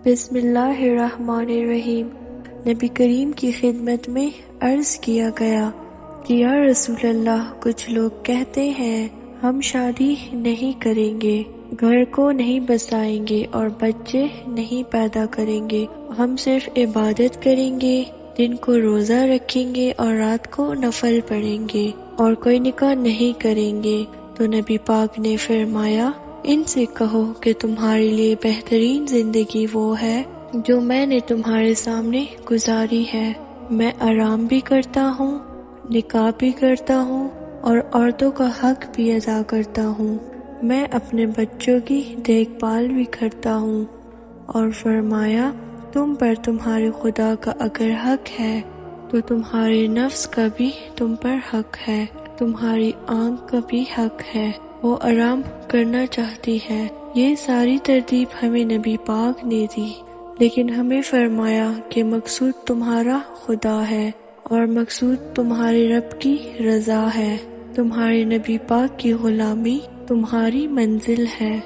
بسم اللہ الرحمن الرحیم۔ نبی کریم کی خدمت میں عرض کیا گیا کہ یا رسول اللہ، کچھ لوگ کہتے ہیں ہم شادی نہیں کریں گے، گھر کو نہیں بسائیں گے اور بچے نہیں پیدا کریں گے، ہم صرف عبادت کریں گے، دن کو روزہ رکھیں گے اور رات کو نفل پڑھیں گے اور کوئی نکاح نہیں کریں گے۔ تو نبی پاک نے فرمایا، ان سے کہو کہ تمہارے لیے بہترین زندگی وہ ہے جو میں نے تمہارے سامنے گزاری ہے۔ میں آرام بھی کرتا ہوں، نکاح بھی کرتا ہوں اور عورتوں کا حق بھی ادا کرتا ہوں۔ میں اپنے بچوں کی دیکھ بھال بھی کرتا ہوں۔ اور فرمایا، تم پر تمہارے خدا کا اگر حق ہے تو تمہارے نفس کا بھی تم پر حق ہے، تمہاری آنکھ کا بھی حق ہے، وہ آرام کرنا چاہتی ہے۔ یہ ساری ترتیب ہمیں نبی پاک نے دی، لیکن ہمیں فرمایا کہ مقصود تمہارا خدا ہے اور مقصود تمہارے رب کی رضا ہے، تمہارے نبی پاک کی غلامی تمہاری منزل ہے۔